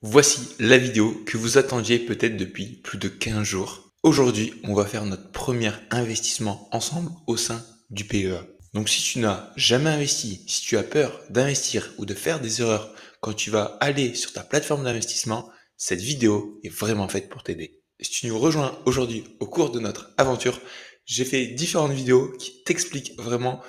Voici la vidéo que vous attendiez peut-être depuis plus de 15 jours. Aujourd'hui, on va faire notre premier investissement ensemble au sein du PEA. Donc si tu n'as jamais investi, si tu as peur d'investir ou de faire des erreurs quand tu vas aller sur ta plateforme d'investissement, cette vidéo est vraiment faite pour t'aider. Si tu nous rejoins aujourd'hui au cours de notre aventure, j'ai fait différentes vidéos qui t'expliquent vraiment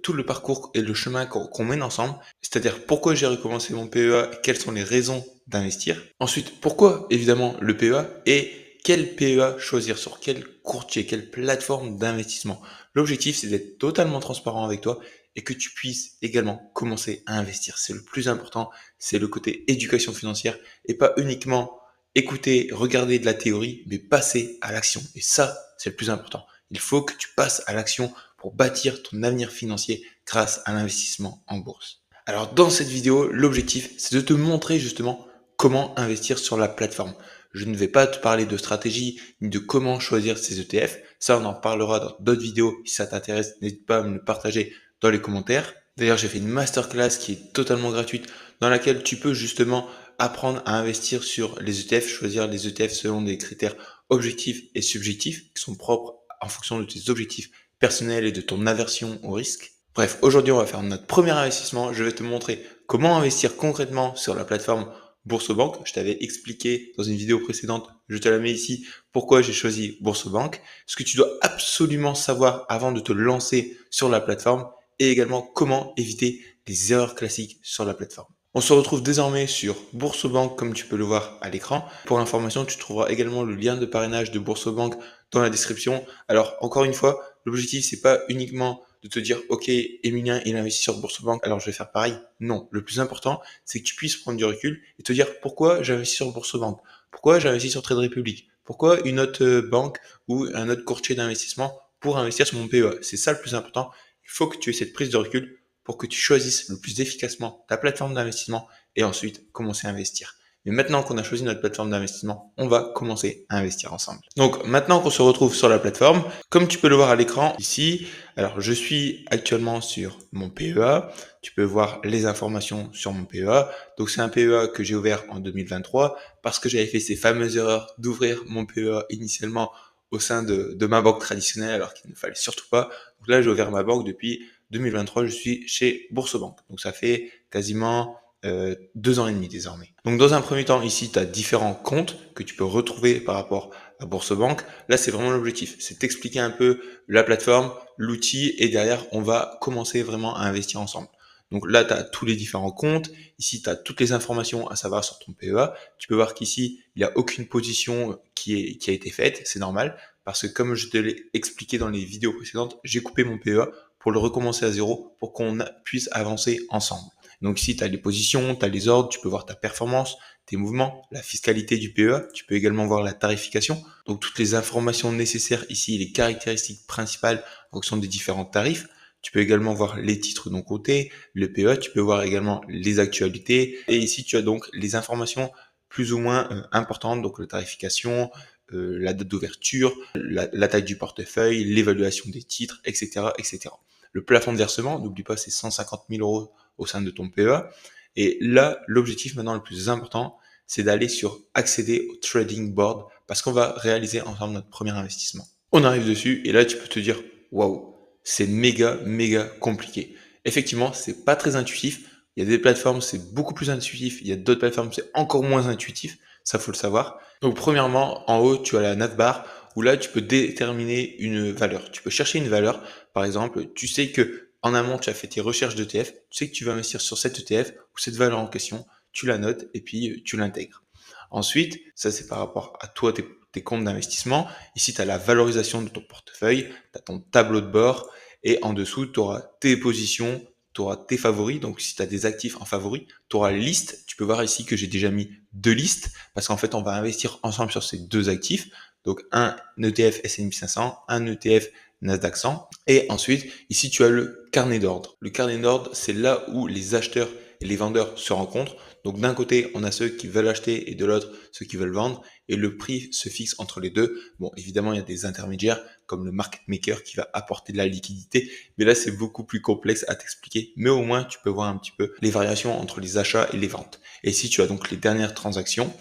tout le parcours et le chemin qu'on mène ensemble, c'est-à-dire pourquoi j'ai recommencé mon PEA, quelles sont les raisons d'investir. Ensuite, pourquoi évidemment le PEA et quel PEA choisir, sur quel courtier, quelle plateforme d'investissement. L'objectif, c'est d'être totalement transparent avec toi et que tu puisses également commencer à investir. C'est le plus important, c'est le côté éducation financière et pas uniquement écouter, regarder de la théorie, mais passer à l'action. Et ça, c'est le plus important. Il faut que tu passes à l'action pour bâtir ton avenir financier grâce à l'investissement en bourse. Alors dans cette vidéo, l'objectif, c'est de te montrer justement comment investir sur la plateforme. Je ne vais pas te parler de stratégie ni de comment choisir ces ETF. Ça, on en parlera dans d'autres vidéos. Si ça t'intéresse, n'hésite pas à me le partager dans les commentaires. D'ailleurs, j'ai fait une masterclass qui est totalement gratuite dans laquelle tu peux justement apprendre à investir sur les ETF, choisir les ETF selon des critères objectifs et subjectifs qui sont propres en fonction de tes objectifs personnels et de ton aversion au risque. Bref, aujourd'hui, on va faire notre premier investissement. Je vais te montrer comment investir concrètement sur la plateforme Boursobank. Je t'avais expliqué dans une vidéo précédente, je te la mets ici, pourquoi j'ai choisi Boursobank, ce que tu dois absolument savoir avant de te lancer sur la plateforme et également comment éviter les erreurs classiques sur la plateforme. On se retrouve désormais sur Boursobank comme tu peux le voir à l'écran. Pour l'information, tu trouveras également le lien de parrainage de Boursobank dans la description. Alors, encore une fois, l'objectif, c'est pas uniquement de te dire, OK, Emilien, il investit sur Boursobank, alors je vais faire pareil. Non, le plus important, c'est que tu puisses prendre du recul et te dire pourquoi j'investis sur Boursobank, pourquoi j'investis sur Trade Republic, pourquoi une autre banque ou un autre courtier d'investissement pour investir sur mon PEA. C'est ça le plus important. Il faut que tu aies cette prise de recul pour que tu choisisses le plus efficacement ta plateforme d'investissement et ensuite commencer à investir. Mais maintenant qu'on a choisi notre plateforme d'investissement, on va commencer à investir ensemble. Donc maintenant qu'on se retrouve sur la plateforme, comme tu peux le voir à l'écran ici, alors je suis actuellement sur mon PEA. Tu peux voir les informations sur mon PEA. Donc c'est un PEA que j'ai ouvert en 2023 parce que j'avais fait ces fameuses erreurs d'ouvrir mon PEA initialement au sein de ma banque traditionnelle alors qu'il ne fallait surtout pas. Donc là j'ai ouvert ma banque depuis 2023, je suis chez Boursobank. Donc ça fait quasiment 2 ans et demi désormais. Donc dans un premier temps, ici, tu as différents comptes que tu peux retrouver par rapport à Boursobank. Là, c'est vraiment l'objectif. C'est t'expliquer un peu la plateforme, l'outil, et derrière, on va commencer vraiment à investir ensemble. Donc là, tu as tous les différents comptes. Ici, tu as toutes les informations à savoir sur ton PEA. Tu peux voir qu'ici, il n'y a aucune position qui a été faite. C'est normal parce que comme je te l'ai expliqué dans les vidéos précédentes, j'ai coupé mon PEA pour le recommencer à zéro pour qu'on puisse avancer ensemble. Donc ici, tu as les positions, tu as les ordres, tu peux voir ta performance, tes mouvements, la fiscalité du PEA, tu peux également voir la tarification. Donc toutes les informations nécessaires ici, les caractéristiques principales en fonction des différents tarifs. Tu peux également voir les titres non cotés, le PEA, tu peux voir également les actualités. Et ici, tu as donc les informations plus ou moins importantes, donc la tarification, la date d'ouverture, la taille du portefeuille, l'évaluation des titres, etc., etc. Le plafond de versement, n'oublie pas, c'est 150 000 euros au sein de ton PEA. Et là, l'objectif maintenant le plus important, c'est d'aller sur accéder au trading board parce qu'on va réaliser ensemble notre premier investissement. On arrive dessus et là, tu peux te dire, waouh, c'est méga, méga compliqué. Effectivement, c'est pas très intuitif. Il y a des plateformes, c'est beaucoup plus intuitif. Il y a d'autres plateformes, c'est encore moins intuitif. Ça, faut le savoir. Donc, premièrement, en haut, tu as la navbar où là, tu peux déterminer une valeur. Tu peux chercher une valeur. Par exemple, tu sais que en amont, tu as fait tes recherches d'ETF. Tu sais que tu vas investir sur cet ETF ou cette valeur en question. Tu la notes et puis tu l'intègres. Ensuite, ça, c'est par rapport à toi, tes comptes d'investissement. Ici, tu as la valorisation de ton portefeuille, tu as ton tableau de bord et en dessous, tu auras tes positions, tu auras tes favoris. Donc, si tu as des actifs en favoris, tu auras liste. Tu peux voir ici que j'ai déjà mis 2 listes parce qu'en fait, on va investir ensemble sur ces 2 actifs. Donc, un ETF S&P 500, un ETF Nasdaq 100. Et ensuite, ici, tu as le carnet d'ordre. Le carnet d'ordre, c'est là où les acheteurs et les vendeurs se rencontrent. Donc d'un côté, on a ceux qui veulent acheter et de l'autre, ceux qui veulent vendre. Et le prix se fixe entre les deux. Bon, évidemment, il y a des intermédiaires comme le market maker qui va apporter de la liquidité. Mais là, c'est beaucoup plus complexe à t'expliquer. Mais au moins, tu peux voir un petit peu les variations entre les achats et les ventes. Et ici, tu as donc les dernières transactions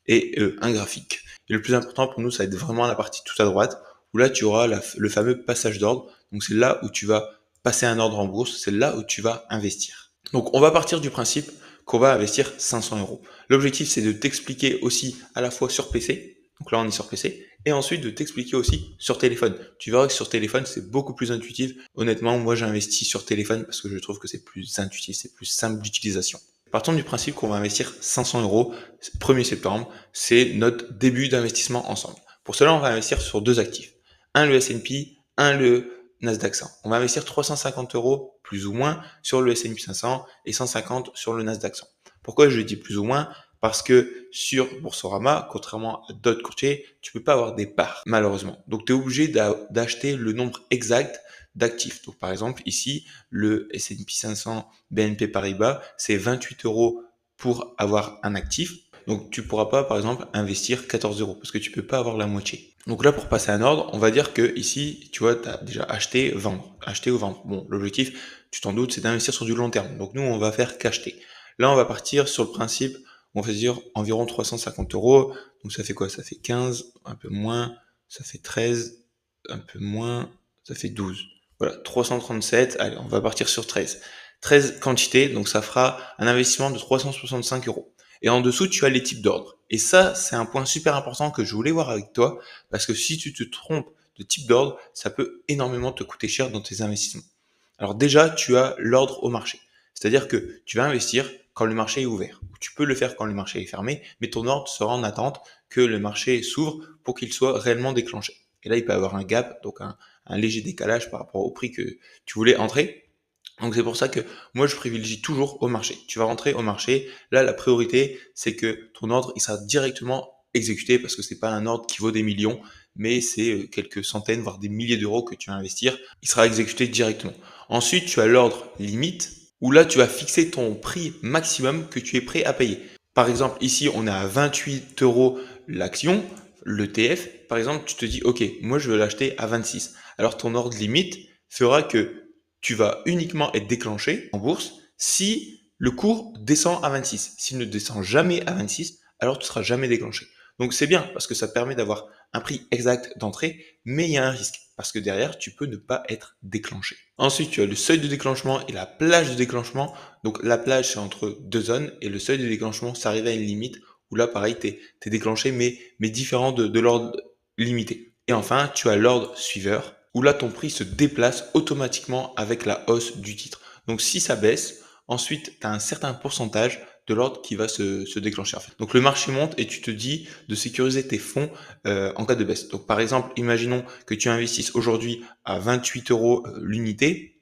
et un graphique. Et le plus important pour nous, ça va être vraiment la partie tout à droite, où là, tu auras le fameux passage d'ordre. Donc, c'est là où tu vas passer un ordre en bourse, c'est là où tu vas investir. Donc, on va partir du principe qu'on va investir 500 euros. L'objectif, c'est de t'expliquer aussi à la fois sur PC, donc là, on est sur PC, et ensuite de t'expliquer aussi sur téléphone. Tu verras que sur téléphone, c'est beaucoup plus intuitif. Honnêtement, moi, j'investis sur téléphone parce que je trouve que c'est plus intuitif, c'est plus simple d'utilisation. Partons du principe qu'on va investir 500 euros 1er septembre, c'est notre début d'investissement ensemble. Pour cela, on va investir sur deux actifs. Un le S&P, un le Nasdaq 100. On va investir 350 euros plus ou moins sur le S&P 500 et 150 sur le Nasdaq 100. Pourquoi je dis plus ou moins? Parce que sur Boursorama, contrairement à d'autres courtiers, tu peux pas avoir des parts, malheureusement. Donc, tu es obligé d'acheter le nombre exact d'actifs. Donc, par exemple, ici, le S&P 500 BNP Paribas, c'est 28 euros pour avoir un actif. Donc, tu pourras pas, par exemple, investir 14 euros parce que tu peux pas avoir la moitié. Donc là, pour passer un ordre, on va dire que ici, tu vois, tu as déjà acheté, vendre, acheter ou vendre. Bon, l'objectif, tu t'en doutes, c'est d'investir sur du long terme. Donc nous, on va faire qu'acheter. Là, on va partir sur le principe, on va dire environ 350 euros. Donc ça fait quoi? Ça fait 15, un peu moins, ça fait 13, un peu moins, ça fait 12. Voilà, 337, allez, on va partir sur 13. 13 quantités, donc ça fera un investissement de 365 euros. Et en dessous, tu as les types d'ordre. Et ça, c'est un point super important que je voulais voir avec toi, parce que si tu te trompes de type d'ordre, ça peut énormément te coûter cher dans tes investissements. Alors déjà, tu as l'ordre au marché. C'est-à-dire que tu vas investir quand le marché est ouvert. Tu peux le faire quand le marché est fermé, mais ton ordre sera en attente que le marché s'ouvre pour qu'il soit réellement déclenché. Et là, il peut y avoir un gap, donc un léger décalage par rapport au prix que tu voulais entrer. Donc c'est pour ça que moi je privilégie toujours au marché. Tu vas rentrer au marché, là la priorité c'est que ton ordre il sera directement exécuté parce que c'est pas un ordre qui vaut des millions, mais c'est quelques centaines voire des milliers d'euros que tu vas investir, il sera exécuté directement. Ensuite tu as l'ordre limite où là tu vas fixer ton prix maximum que tu es prêt à payer. Par exemple ici on est à 28 euros l'action, l'ETF. Par exemple tu te dis ok moi je veux l'acheter à 26. Alors ton ordre limite fera que tu vas uniquement être déclenché en bourse si le cours descend à 26. S'il ne descend jamais à 26, alors tu ne seras jamais déclenché. Donc c'est bien parce que ça permet d'avoir un prix exact d'entrée, mais il y a un risque parce que derrière, tu peux ne pas être déclenché. Ensuite, tu as le seuil de déclenchement et la plage de déclenchement. Donc la plage, c'est entre deux zones et le seuil de déclenchement, ça arrive à une limite où là, pareil, tu es déclenché, mais différent de l'ordre limité. Et enfin, tu as l'ordre suiveur où là ton prix se déplace automatiquement avec la hausse du titre. Donc si ça baisse, ensuite tu as un certain pourcentage de l'ordre qui va se déclencher en fait. Donc le marché monte et tu te dis de sécuriser tes fonds en cas de baisse. Donc par exemple, imaginons que tu investisses aujourd'hui à 28 euros l'unité.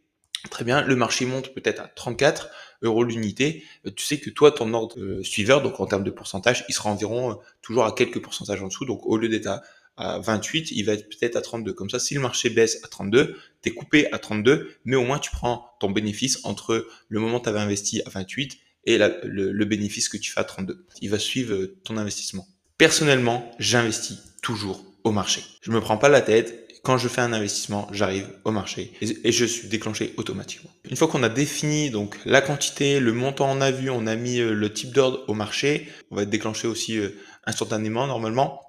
Très bien, le marché monte peut-être à 34 euros l'unité. Tu sais que toi, ton ordre suiveur, donc en termes de pourcentage, il sera environ toujours à quelques pourcentages en dessous. Donc au lieu d'être à 28, il va être peut-être à 32. Comme ça, si le marché baisse à 32, tu es coupé à 32, mais au moins tu prends ton bénéfice entre le moment où tu avais investi à 28 et le bénéfice que tu fais à 32. Il va suivre ton investissement. Personnellement, j'investis toujours au marché. Je me prends pas la tête. Quand je fais un investissement, j'arrive au marché et je suis déclenché automatiquement. Une fois qu'on a défini donc la quantité, le montant on a vu, on a mis le type d'ordre au marché, on va être déclenché aussi instantanément normalement,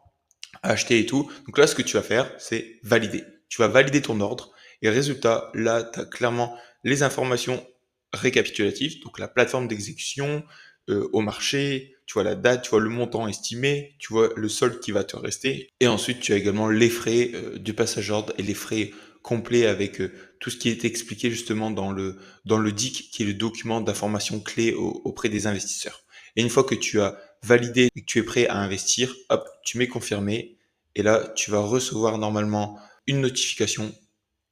acheter et tout. Donc là, ce que tu vas faire, c'est valider. Tu vas valider ton ordre et résultat, là, tu as clairement les informations récapitulatives, donc la plateforme d'exécution, au marché, tu vois la date, tu vois le montant estimé, tu vois le solde qui va te rester, et ensuite tu as également les frais du passage d'ordre et les frais complets avec tout ce qui est expliqué justement dans le DIC, qui est le document d'information clé auprès des investisseurs. Et une fois que tu as validé et que tu es prêt à investir, hop, tu mets confirmer, et là tu vas recevoir normalement une notification.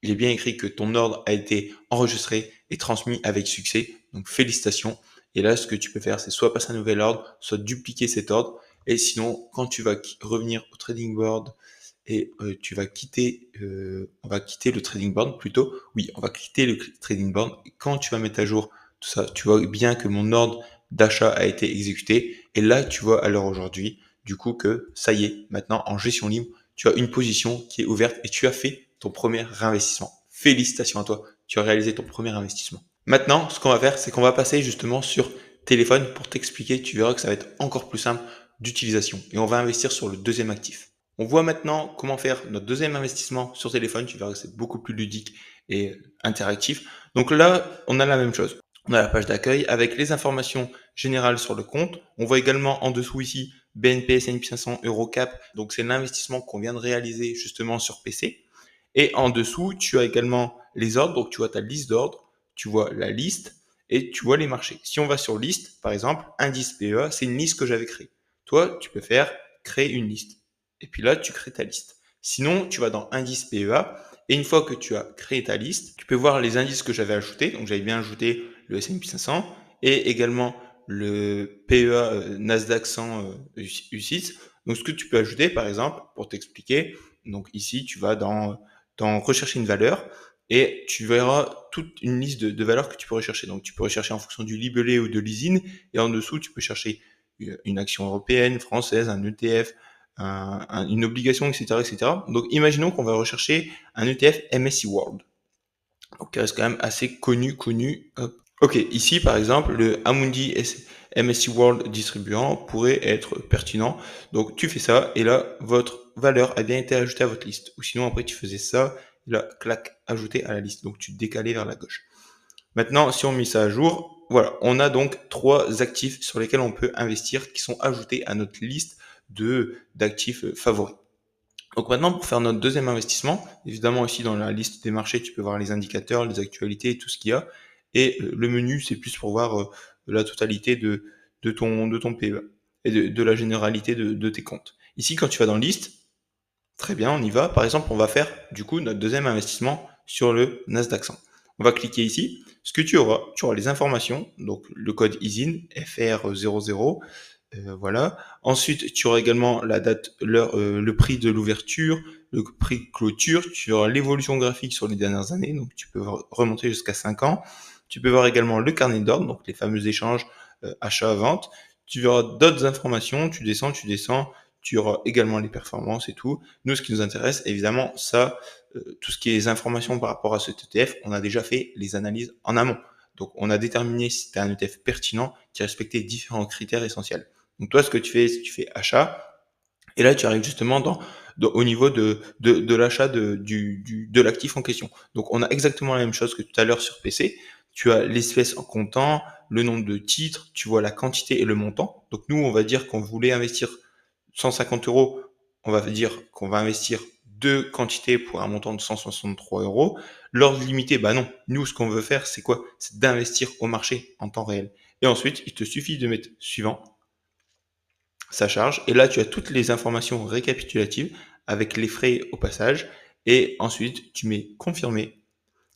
Il est bien écrit que ton ordre a été enregistré et transmis avec succès, donc félicitations. Et là, ce que tu peux faire, c'est soit passer un nouvel ordre, soit dupliquer cet ordre. Et sinon, quand tu vas revenir au trading board et tu vas quitter, on va quitter le trading board plutôt. Oui, on va quitter le trading board. Et quand tu vas mettre à jour tout ça. Tu vois bien que mon ordre d'achat a été exécuté. Et là, tu vois à l'heure aujourd'hui, du coup, que ça y est, maintenant en gestion libre, tu as une position qui est ouverte et tu as fait ton premier investissement. Félicitations à toi, tu as réalisé ton premier investissement. Maintenant, ce qu'on va faire, c'est qu'on va passer justement sur téléphone pour t'expliquer. Tu verras que ça va être encore plus simple d'utilisation. Et on va investir sur le deuxième actif. On voit maintenant comment faire notre deuxième investissement sur téléphone. Tu verras que c'est beaucoup plus ludique et interactif. Donc là, on a la même chose. On a la page d'accueil avec les informations générales sur le compte. On voit également en dessous ici BNP, S&P 500, Eurocap. Donc c'est l'investissement qu'on vient de réaliser justement sur PC. Et en dessous, tu as également les ordres. Donc tu vois ta liste d'ordres, tu vois la liste et tu vois les marchés. Si on va sur liste, par exemple, indice PEA, c'est une liste que j'avais créée. Toi, tu peux faire créer une liste. Et puis là, tu crées ta liste. Sinon, tu vas dans indice PEA et une fois que tu as créé ta liste, tu peux voir les indices que j'avais ajoutés. Donc j'avais bien ajouté le S&P 500 et également le PEA Nasdaq 100 U6. Donc ce que tu peux ajouter, par exemple, pour t'expliquer, donc ici, tu vas dans rechercher une valeur et tu verras toute une liste de valeurs que tu peux rechercher. Donc tu peux rechercher en fonction du libellé ou de l'ISIN et en dessous, tu peux chercher une action européenne, française, un ETF, une obligation, etc., etc. Donc imaginons qu'on va rechercher un ETF MSCI World. Donc qui reste quand même assez connu. Hop. Ok, ici par exemple, le Amundi MSCI World distribuant pourrait être pertinent. Donc tu fais ça et là, votre valeur a bien été ajoutée à votre liste. Ou sinon après tu faisais ça, et là, clac, ajouté à la liste. Donc tu décalais vers la gauche. Maintenant, si on met ça à jour, voilà, on a donc 3 actifs sur lesquels on peut investir qui sont ajoutés à notre liste d'actifs favoris. Donc maintenant, pour faire notre deuxième investissement, évidemment ici dans la liste des marchés, tu peux voir les indicateurs, les actualités, tout ce qu'il y a. Et le menu, c'est plus pour voir la totalité de ton PE et de la généralité de tes comptes. Ici, quand tu vas dans liste, très bien, on y va. Par exemple, on va faire du coup notre deuxième investissement sur le Nasdaq 100. On va cliquer ici. Ce que tu auras les informations, donc le code ISIN FR00, voilà. Ensuite, tu auras également la date, l'heure, le prix de l'ouverture, le prix de clôture. Tu auras l'évolution graphique sur les dernières années, donc tu peux remonter jusqu'à 5 ans. Tu peux voir également le carnet d'ordre, donc les fameux échanges achat-vente. Tu verras d'autres informations. Tu descends. Tu auras également les performances et tout. Nous, ce qui nous intéresse, évidemment, ça, tout ce qui est les informations par rapport à cet ETF, on a déjà fait les analyses en amont. Donc, on a déterminé si c'était un ETF pertinent qui respectait différents critères essentiels. Donc, toi, ce que tu fais, c'est que tu fais achat. Et là, tu arrives justement au niveau de l'achat de l'actif en question. Donc, on a exactement la même chose que tout à l'heure sur PC. Tu as l'espèce en comptant, le nombre de titres, tu vois la quantité et le montant. Donc, nous, on va dire qu'on voulait investir 150 euros, on va dire qu'on va investir 2 quantités pour un montant de 163 euros. L'ordre limité, bah non. Nous, ce qu'on veut faire, c'est quoi? C'est d'investir au marché en temps réel. Et ensuite, il te suffit de mettre suivant, ça charge. Et là, tu as toutes les informations récapitulatives avec les frais au passage. Et ensuite, tu mets confirmer.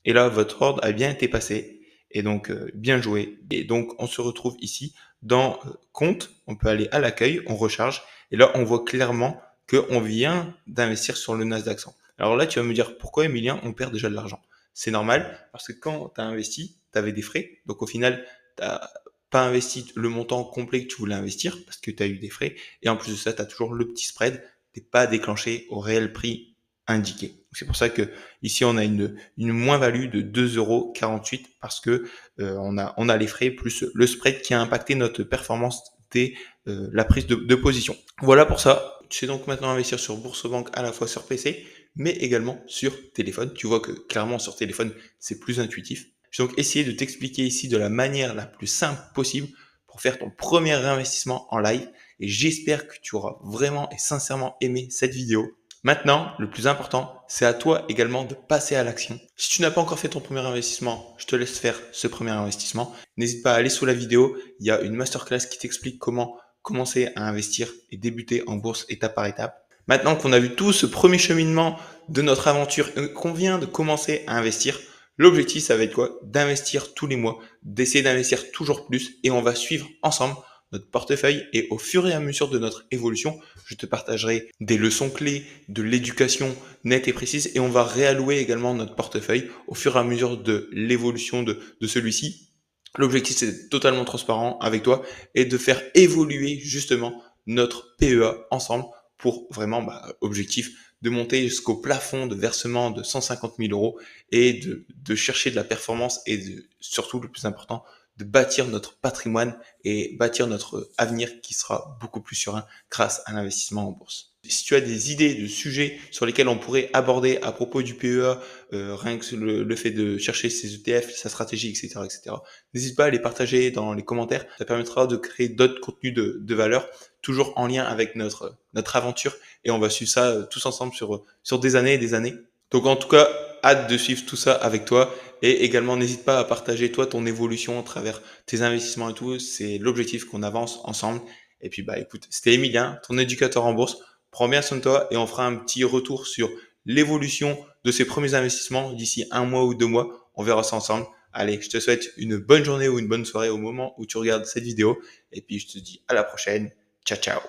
Et là, votre ordre a bien été passé. Et donc, bien joué. Et donc, on se retrouve ici dans compte. On peut aller à l'accueil, on recharge. Et là, on voit clairement qu'on vient d'investir sur le Nasdaq 100. Alors là, tu vas me dire, pourquoi, Emilien, on perd déjà de l'argent? C'est normal, parce que quand tu as investi, tu avais des frais. Donc, au final, tu n'as pas investi le montant complet que tu voulais investir, parce que tu as eu des frais. Et en plus de ça, tu as toujours le petit spread. Tu n'es pas déclenché au réel prix indiqué. C'est pour ça que ici on a une moins-value de 2,48 € parce que on a les frais plus le spread qui a impacté notre performance dès la prise de position. Voilà pour ça. Tu sais donc maintenant investir sur Bourse-Banque à la fois sur PC mais également sur téléphone. Tu vois que clairement sur téléphone c'est plus intuitif. J'ai donc essayé de t'expliquer ici de la manière la plus simple possible pour faire ton premier investissement en live et j'espère que tu auras vraiment et sincèrement aimé cette vidéo. Maintenant, le plus important, c'est à toi également de passer à l'action. Si tu n'as pas encore fait ton premier investissement, je te laisse faire ce premier investissement. N'hésite pas à aller sous la vidéo, il y a une masterclass qui t'explique comment commencer à investir et débuter en bourse étape par étape. Maintenant qu'on a vu tout ce premier cheminement de notre aventure et qu'on vient de commencer à investir, l'objectif, ça va être quoi? D'investir tous les mois, d'essayer d'investir toujours plus et on va suivre ensemble notre portefeuille et au fur et à mesure de notre évolution, je te partagerai des leçons clés, de l'éducation nette et précise et on va réallouer également notre portefeuille au fur et à mesure de l'évolution de celui-ci L'objectif, c'est d'être totalement transparent avec toi et de faire évoluer justement notre PEA ensemble pour vraiment, objectif de monter jusqu'au plafond de versement de 150 000 euros et de chercher de la performance et surtout le plus important, de bâtir notre patrimoine et bâtir notre avenir qui sera beaucoup plus serein grâce à l'investissement en bourse. Si tu as des idées de sujets sur lesquels on pourrait aborder à propos du PEA, rien que le fait de chercher ses ETF, sa stratégie, etc., etc., n'hésite pas à les partager dans les commentaires. Ça permettra de créer d'autres contenus de valeur, toujours en lien avec notre aventure. Et on va suivre ça tous ensemble sur des années et des années. Donc en tout cas, hâte de suivre tout ça avec toi. Et également, n'hésite pas à partager toi ton évolution à travers tes investissements et tout. C'est l'objectif qu'on avance ensemble. Et puis écoute, c'était Emilien, ton éducateur en bourse. Prends bien soin de toi et on fera un petit retour sur l'évolution de ces premiers investissements d'ici 1 mois ou 2 mois. On verra ça ensemble. Allez, je te souhaite une bonne journée ou une bonne soirée au moment où tu regardes cette vidéo. Et puis je te dis à la prochaine. Ciao, ciao.